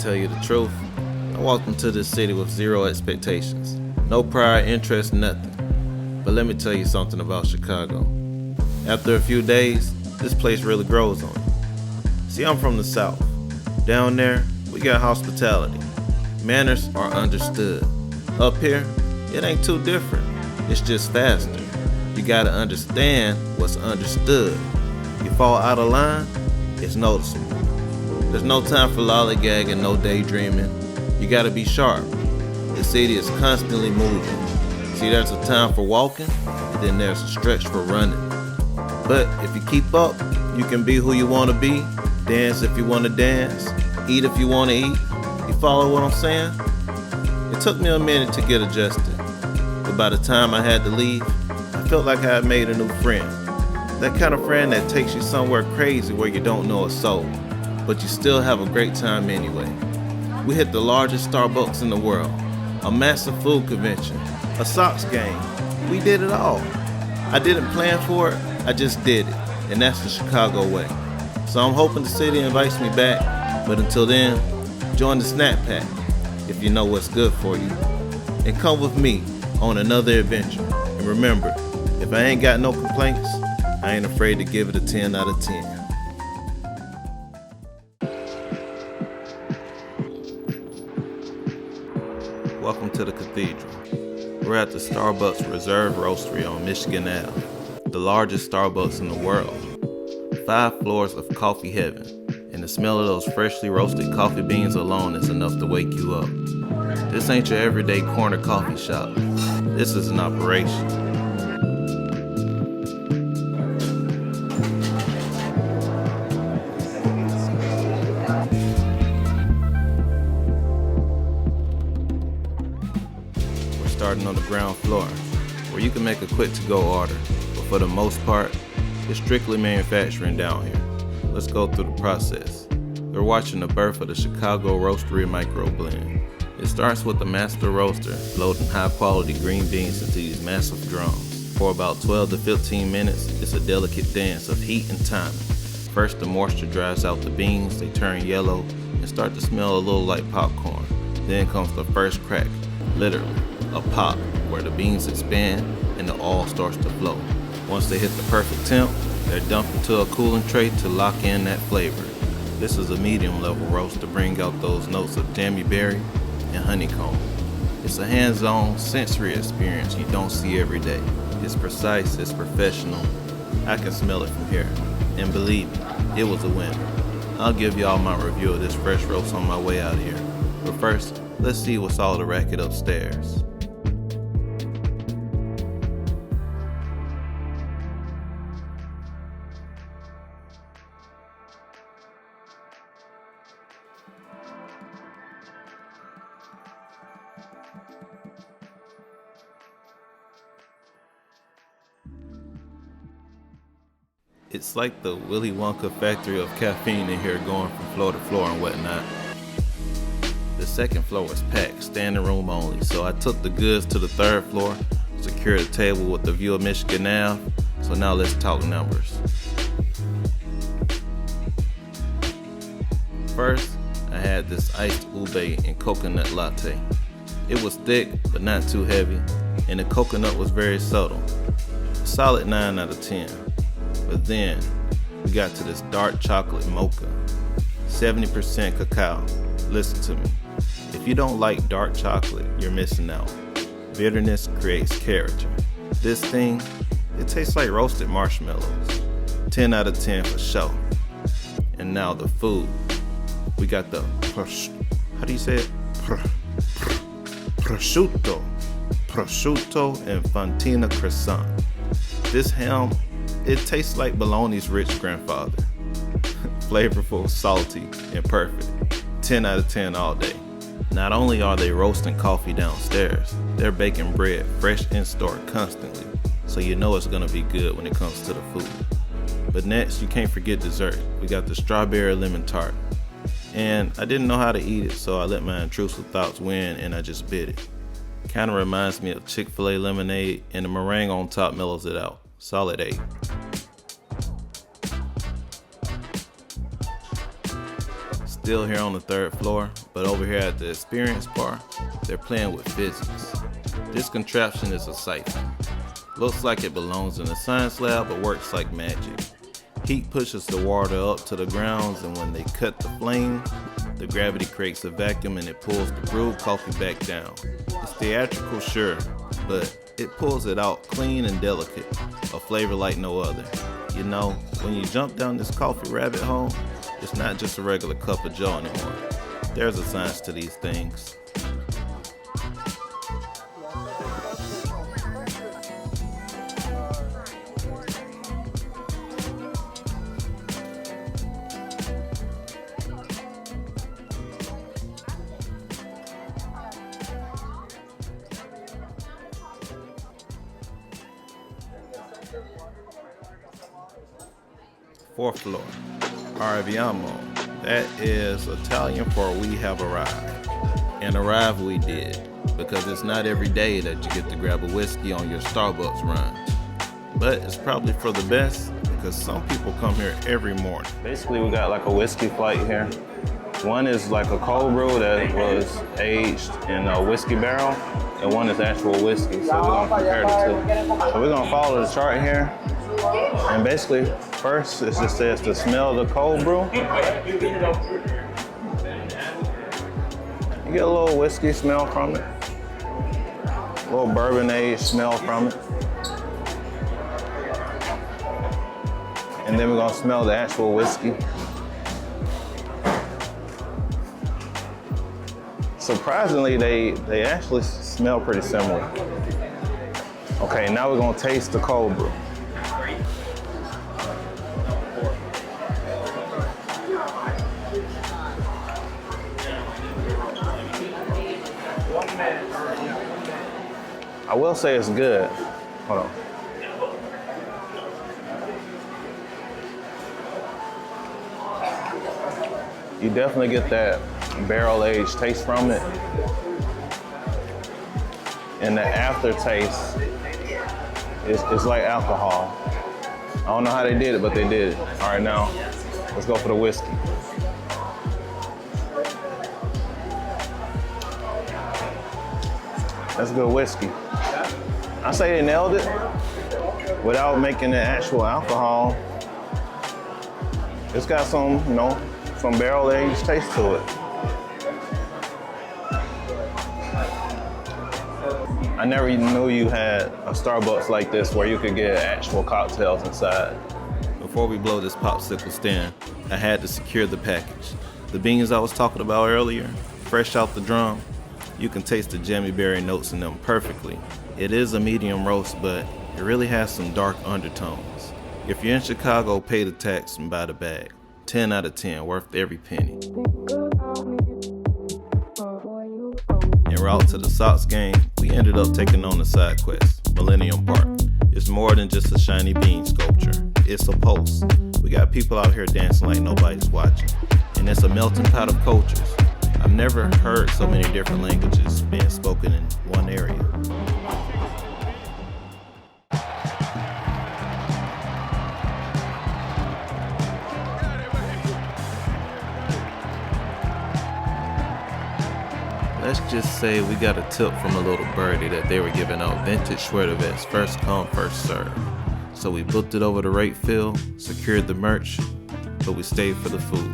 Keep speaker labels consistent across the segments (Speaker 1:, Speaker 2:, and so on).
Speaker 1: tell you the truth, I walked into this city with zero expectations. No prior interest, nothing. But let me tell you something about Chicago. After a few days, this place really grows on you. See, I'm from the South. Down there, we got hospitality. Manners are understood. Up here, it ain't too different. It's just faster. You gotta understand what's understood. You fall out of line, it's noticeable. There's no time for lollygagging, no daydreaming. You gotta be sharp. The city is constantly moving. See, there's a time for walking, and then there's a stretch for running. But if you keep up, you can be who you wanna be, dance if you wanna dance, eat if you wanna eat. You follow what I'm saying? It took me a minute to get adjusted, but by the time I had to leave, I felt like I had made a new friend. That kind of friend that takes you somewhere crazy where you don't know a soul, but you still have a great time anyway. We hit the largest Starbucks in the world, a massive food convention, a Sox game. We did it all. I didn't plan for it, I just did it, and that's the Chicago way. So I'm hoping the city invites me back, but until then, join the snack pack if you know what's good for you, and come with me on another adventure. And remember, if I ain't got no complaints, I ain't afraid to give it a 10 out of 10. Welcome to the Cathedral. We're at the Starbucks Reserve Roastery on Michigan Ave, the largest Starbucks in the world. 5 floors of coffee heaven, and the smell of those freshly roasted coffee beans alone is enough to wake you up. This ain't your everyday corner coffee shop. This is an operation. We're starting on the ground floor, where you can make a quick to-go order, but for the most part, it's strictly manufacturing down here. Let's go through the process. We're watching the birth of the Chicago Roastery micro blend. It starts with the master roaster loading high quality green beans into these massive drums. For about 12 to 15 minutes, it's a delicate dance of heat and timing. First, the moisture dries out the beans, they turn yellow and start to smell a little like popcorn. Then comes the first crack, literally, a pop, where the beans expand and the oil starts to flow. Once they hit the perfect temp, they're dumped into a cooling tray to lock in that flavor. This is a medium level roast to bring out those notes of jammy berry and honeycomb. It's a hands-on sensory experience you don't see every day. It's precise, it's professional. I can smell it from here. And believe me, it was a winner. I'll give y'all my review of this fresh roast on my way out here. But first, let's see what's all the racket upstairs. It's like the Willy Wonka factory of caffeine in here, going from floor to floor and whatnot. The second floor was packed, standing room only, so I took the goods to the 3rd floor, secured a table with the view of Michigan Ave. So now let's talk numbers. First, I had this iced ube and coconut latte. It was thick, but not too heavy, and the coconut was very subtle. A solid 9 out of 10. But then, we got to this dark chocolate mocha, 70% cacao. Listen to me. If you don't like dark chocolate, you're missing out. Bitterness creates character. This thing, it tastes like roasted marshmallows. 10 out of 10 for sure. And now the food. We got the, how do you say it? Prosciutto and fontina croissant. This ham, it tastes like bologna's rich grandfather. Flavorful, salty, and perfect. 10 out of 10 all day. Not only are they roasting coffee downstairs, they're baking bread fresh in store constantly, so you know it's gonna be good when it comes to the food. But next, you can't forget dessert. We got the strawberry lemon tart. And I didn't know how to eat it, so I let my intrusive thoughts win and I just bit it. Kinda reminds me of Chick-fil-A lemonade, and the meringue on top mellows it out. Solid 8. still here on the 3rd floor, but over here at the experience bar, they're playing with physics. This contraption is a siphon. Looks like it belongs in a science lab, but works like magic. Heat pushes the water up to the grounds, and when they cut the flame, the gravity creates a vacuum and it pulls the brewed coffee back down. It's theatrical, sure, but it pulls it out clean and delicate, a flavor like no other. You know, when you jump down this coffee rabbit hole, it's not just a regular cup of joe anymore. There's a science to these things. Fourth floor, Arriviamo. That is Italian for we have arrived. And arrive we did, because it's not every day that you get to grab a whiskey on your Starbucks runs. But it's probably for the best, because some people come here every morning. Basically, we got like a whiskey flight here. One is like a cold brew that was aged in a whiskey barrel, and one is actual whiskey. So we're gonna compare the two. So we're gonna follow the chart here. And basically, first it just says to smell the cold brew. You get a little whiskey smell from it, a little bourbon aged smell from it. And then we're gonna smell the actual whiskey. Surprisingly, they actually smell pretty similar. Okay, now we're gonna taste the cold brew. I will say it's good. Hold on. You definitely get that barrel-aged taste from it. And the aftertaste is like alcohol. I don't know how they did it, but they did it. All right, now let's go for the whiskey. That's good whiskey. I say they nailed it without making the actual alcohol. It's got some, you know, some barrel-aged taste to it. I never even knew you had a Starbucks like this where you could get actual cocktails inside. Before we blow this popsicle stand, I had to secure the package. The beans I was talking about earlier, fresh out the drum, you can taste the jammy berry notes in them perfectly. It is a medium roast, but it really has some dark undertones. If you're in Chicago, pay the tax and buy the bag. 10 out of 10, worth every penny. En route to the Sox game, we ended up taking on the side quest, Millennium Park. It's more than just a shiny bean sculpture. It's a pulse. We got people out here dancing like nobody's watching. And it's a melting pot of cultures. I've never heard so many different languages being spoken in one area. Let's just say we got a tip from a little birdie that they were giving out vintage sweater vests, first come, first serve. So we booked it over to Ratefield, secured the merch, but we stayed for the food.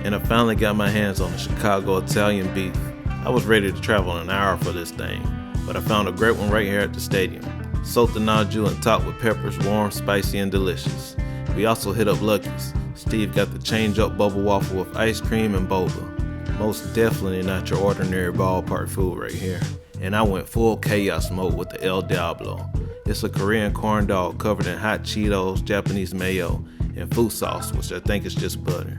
Speaker 1: And I finally got my hands on the Chicago Italian beef. I was ready to travel an hour for this thing, but I found a great one right here at the stadium. Sultanaju and topped with peppers, warm, spicy, and delicious. We also hit up Lucky's. Steve got the change-up bubble waffle with ice cream and boba. Most definitely not your ordinary ballpark food right here. And I went full chaos mode with the El Diablo. It's a Korean corn dog covered in hot Cheetos, Japanese mayo, and food sauce, which I think is just butter.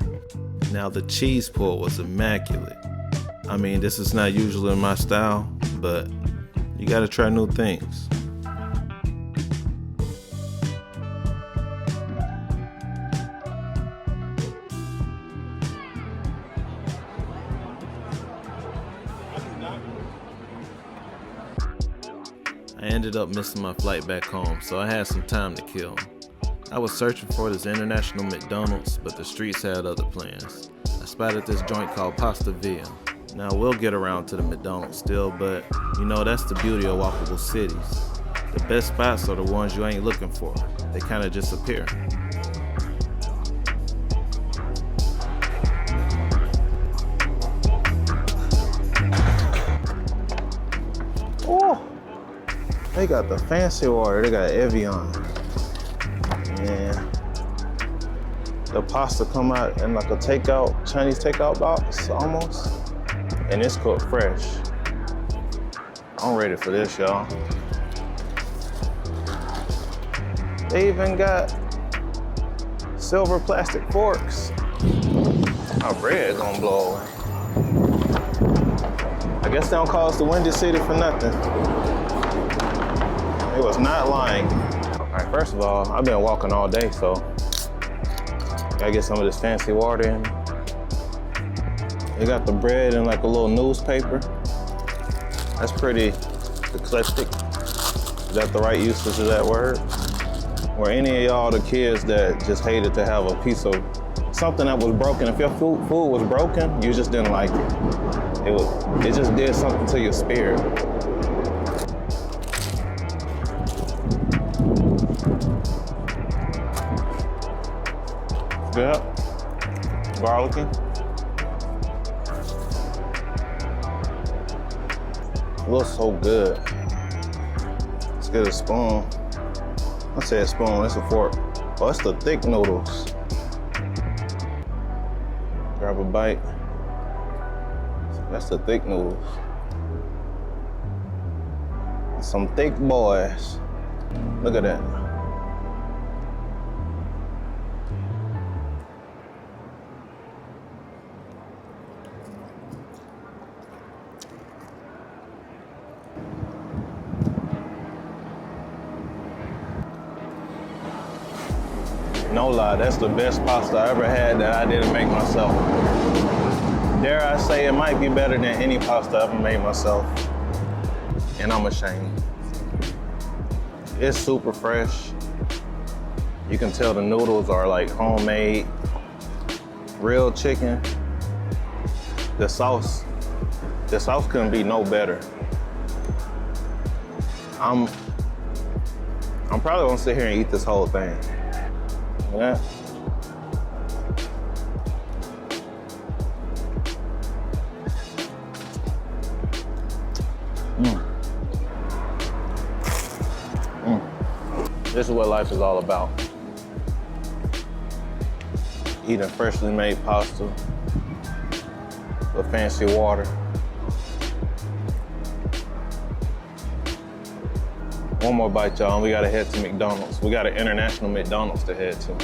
Speaker 1: Now the cheese pull was immaculate. I mean, this is not usually my style, but you gotta try new things. I ended up missing my flight back home, so I had some time to kill. I was searching for this international McDonald's, but the streets had other plans. I I spotted this joint called Pasta Via. Now we'll get around to the McDonald's still, but you know that's the beauty of walkable cities. The best spots are the ones you ain't looking for. They kind of just appear. Oh, they got the fancy water. They got Evian. And the pasta come out in like a takeout, Chinese takeout box almost. And it's cooked fresh. I'm ready for this, y'all. They even got silver plastic forks. My bread gonna blow away. I guess they don't call us the Windy City for nothing. It was not lying. All right, first of all, I've been walking all day, so gotta get some of this fancy water in. They got the bread in like a little newspaper. That's pretty eclectic. Is that the right usage of that word? Or any of y'all the kids that just hated to have a piece of something that was broken. If your food was broken, you just didn't like it. It just did something to your spirit. Good. Garlicky. It looks so good. Let's get a spoon. I said spoon, it's a fork. Oh, it's the thick noodles. Grab a bite. That's the thick noodles. Some thick boys. Look at that. No lie, that's the best pasta I ever had that I didn't make myself. Dare I say it might be better than any pasta I ever made myself. And I'm ashamed. It's super fresh. You can tell the noodles are like homemade, real chicken. The sauce couldn't be no better. I'm probably gonna sit here and eat this whole thing. Yeah. This is what life is all about. Eating freshly made pasta with fancy water. One more bite, y'all, and we gotta head to McDonald's. We got an international McDonald's to head to.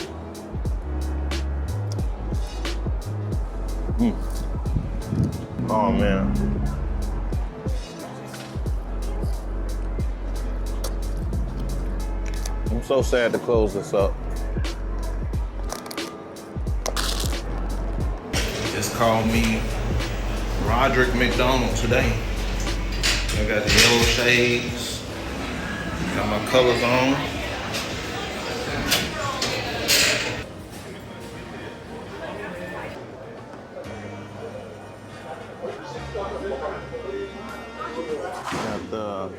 Speaker 1: Oh, man. I'm so sad to close this up. Just called me Roderick McDonald today. I got the yellow shades. Got my colors on. Got the,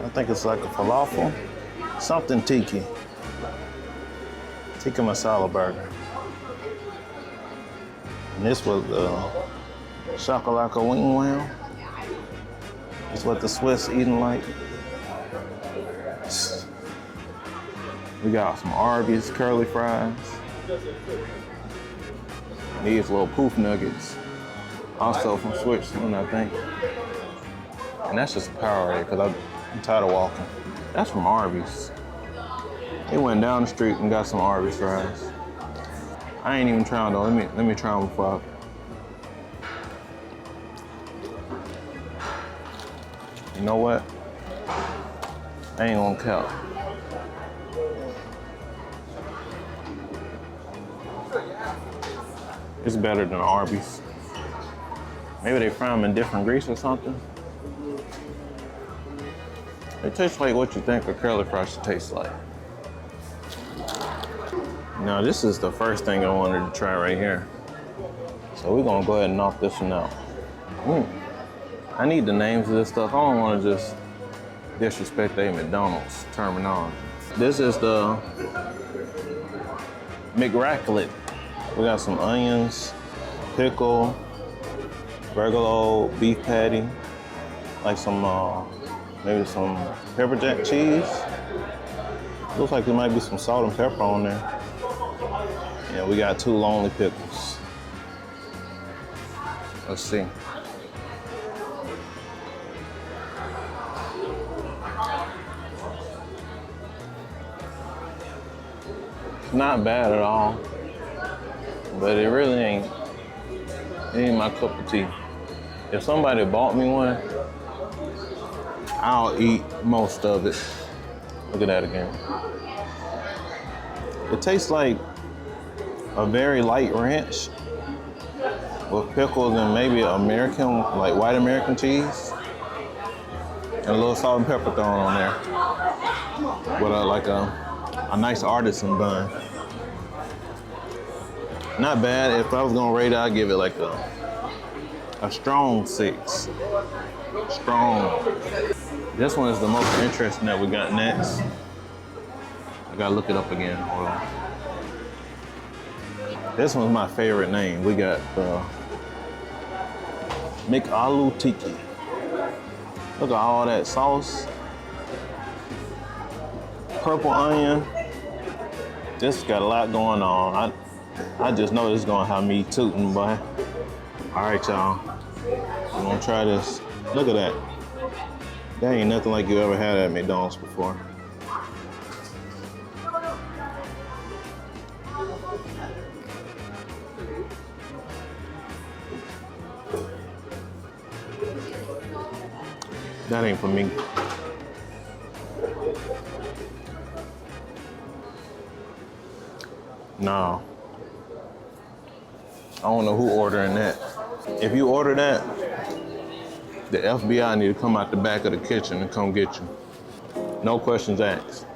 Speaker 1: I think it's like a falafel. Something tiki. Tikka masala burger. And this was the shakalaka wing wham. It's what the Swiss eating like. We got some Arby's curly fries. These little poof nuggets. Also from Switzerland, I think. And that's just a Powerade, because I'm tired of walking. That's from Arby's. They went down the street and got some Arby's fries. I ain't even trying though. Let me try them before You know what? I ain't gonna count. It's better than Arby's. Maybe they fry them in different grease or something. It tastes like what you think a curly fry should taste like. Now this is the first thing I wanted to try right here. So we're gonna go ahead and knock this one out. I need the names of this stuff. I don't wanna just disrespect a McDonald's terminology. This is the McRaclet. We got some onions, pickle, regular old beef patty, like some, maybe some pepper jack cheese. Looks like there might be some salt and pepper on there. And we got 2 lonely pickles. Let's see. It's not bad at all, but it really ain't my cup of tea. If somebody bought me one, I'll eat most of it. Look at that again. It tastes like a very light ranch with pickles and maybe American, like white American cheese, and a little salt and pepper thrown on there with like a nice artisan bun. Not bad. If I was gonna rate it, I'd give it like a strong 6. Strong. This one is the most interesting that we got next. I gotta look it up again. Hold on. This one's my favorite name. We got McAloo Tiki. Look at all that sauce. Purple onion. This got a lot going on. I just know this is gonna have me tooting, boy. All right, y'all. We're gonna try this. Look at that. That ain't nothing like you ever had at McDonald's before. That ain't for me. No. I don't know who ordering that. If you order that, the FBI need to come out the back of the kitchen and come get you. No questions asked.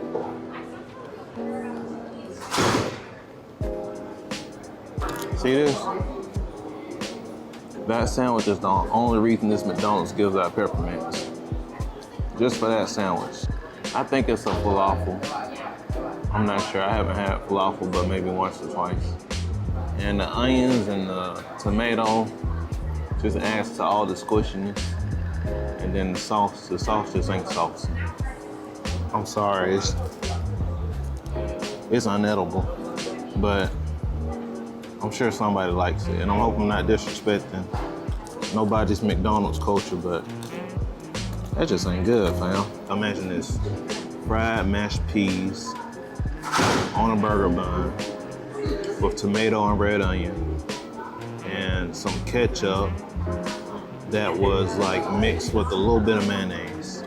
Speaker 1: See this? That sandwich is the only reason this McDonald's gives out peppermints. Just for that sandwich. I think it's a falafel. I'm not sure, I haven't had falafel, but maybe once or twice. And the onions and the tomato just adds to all the squishiness. And then the sauce just ain't sauce. I'm sorry, it's unedible, but I'm sure somebody likes it. And I hope I'm not disrespecting nobody's McDonald's culture, but that just ain't good, fam. Imagine this, fried mashed peas on a burger bun with tomato and red onion and some ketchup that was like mixed with a little bit of mayonnaise.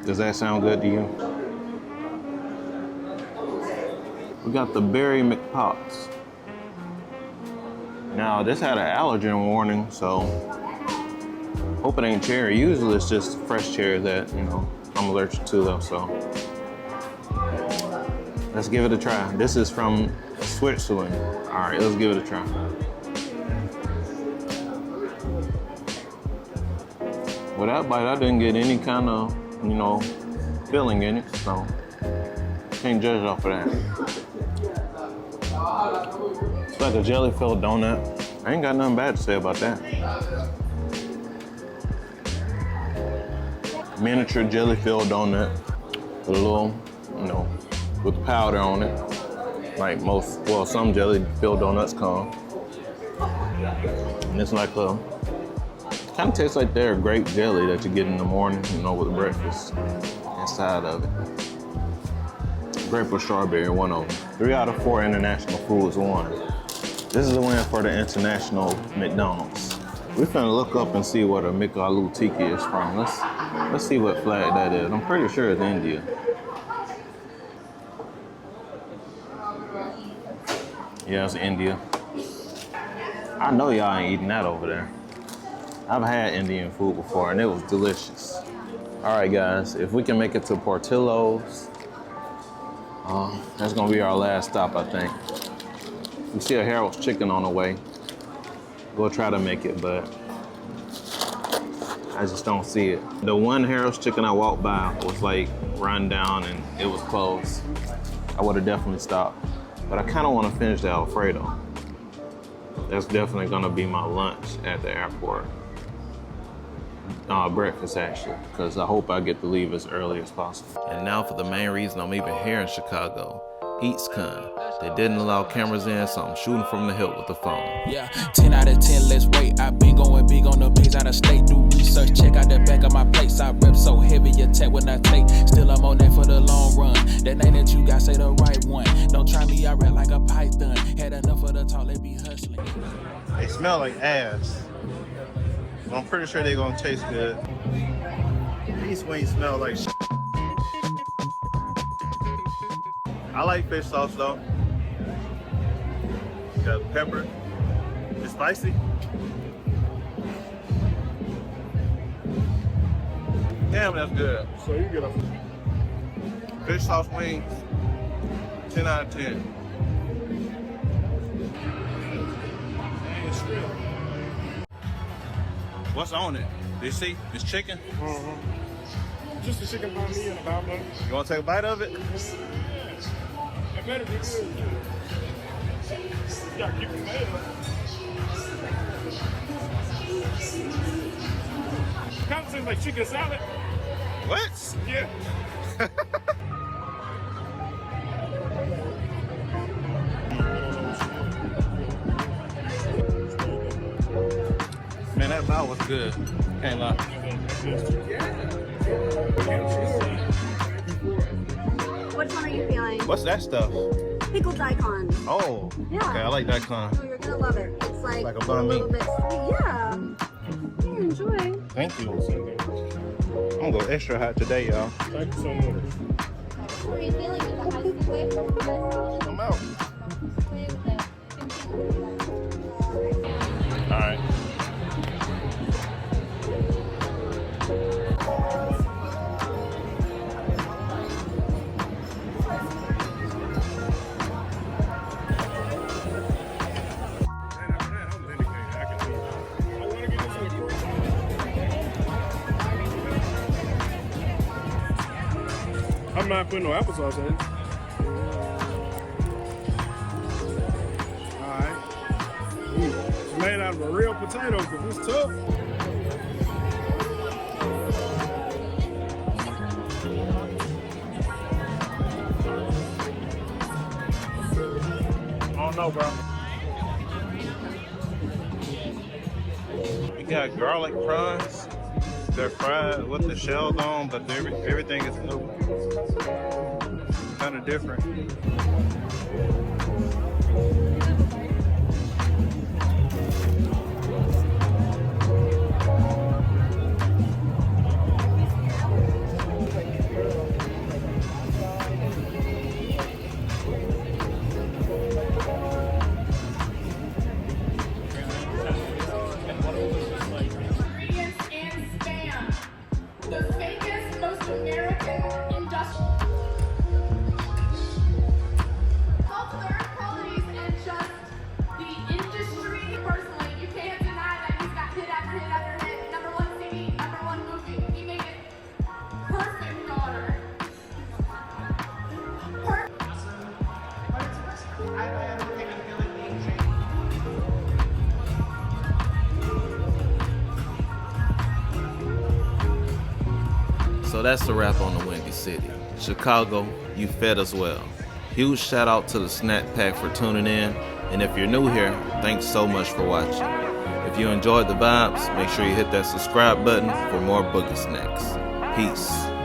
Speaker 1: Does that sound good to you? We got the berry McPops. Now this had an allergen warning, so hope it ain't cherry. Usually it's just fresh cherry that, you know, I'm allergic to though, so. Let's give it a try. This is from Switzerland. All right, let's give it a try. With that bite, I didn't get any kind of, you know, filling in it, so can't judge off of that. It's like a jelly-filled donut. I ain't got nothing bad to say about that. Miniature jelly-filled donut with a little, you know, with powder on it, like most, well, some jelly-filled donuts come. And it's like a, kind of tastes like their grape jelly that you get in the morning, you know, with breakfast inside of it. Grape or strawberry, one of them. 3 out of 4 international foods won. This is a win for the international McDonald's. We're finna look up and see what a McAloo Tiki is from. Let's see what flag that is. I'm pretty sure it's India. Yeah, it's India. I know y'all ain't eating that over there. I've had Indian food before and it was delicious. All right, guys, if we can make it to Portillo's, That's gonna be our last stop, I think. We see a Harold's Chicken on the way. We'll try to make it, but I just don't see it. The one Harold's Chicken I walked by was like run down and it was closed. I would have definitely stopped. But I kind of want to finish the Alfredo. That's definitely gonna be my lunch at the airport. Breakfast actually, because I hope I get to leave as early as possible. And now for the main reason I'm even here in Chicago, Eeeeeatscon. They didn't allow cameras in, so I'm shooting from the hip with the phone. Yeah, 10 out of 10, let's wait. I've been going big on the beats out of state. Do research, check out the back of my plates. I rep so heavy, attack when I take. Still I'm on that for the long run. That name that you got, say the right one. Don't try me, I rap like a python. Had enough of the talk, they be hustling.
Speaker 2: They smell like ass. But I'm pretty sure they're gonna taste good. These wings smell like shit. I like fish sauce though. Got pepper. It's spicy. Damn, that's good. So you get a fish sauce wings, 10 out of 10. And shrimp. What's on it? Did you see? It's chicken?
Speaker 3: Just a chicken by me and about money.
Speaker 2: You want to take a bite of it?
Speaker 3: It better be good. You gotta keep it made up. Kind of tastes like chicken salad.
Speaker 2: What?
Speaker 3: Yeah.
Speaker 2: Man, that bow was good. Can't lie.
Speaker 4: Which one are you feeling?
Speaker 2: What's that stuff?
Speaker 4: Pickled daikon.
Speaker 2: Oh,
Speaker 4: Yeah.
Speaker 2: okay. I like daikon.
Speaker 4: Oh, you're gonna love it. It's like
Speaker 2: Like a
Speaker 4: a
Speaker 2: banh mi.
Speaker 4: little bit sweet. Yeah. Here, enjoy.
Speaker 2: Thank you. I'm gonna go extra hot today, y'all.
Speaker 3: Thank you so much.
Speaker 4: How are you feeling with the high school wave?
Speaker 2: I'm out. All right.
Speaker 3: I'm not putting no applesauce in it. Alright. It's made out of a real potato because it's tough. I don't know, bro.
Speaker 2: We got garlic fries. They're fried with the shells on, but everything is kind of different.
Speaker 1: So that's the wrap on the Windy City. Chicago, you fed us well. Huge shout out to the Snack Pack for tuning in. And if you're new here, thanks so much for watching. If you enjoyed the vibes, make sure you hit that subscribe button for more Boogeysnacks. Peace.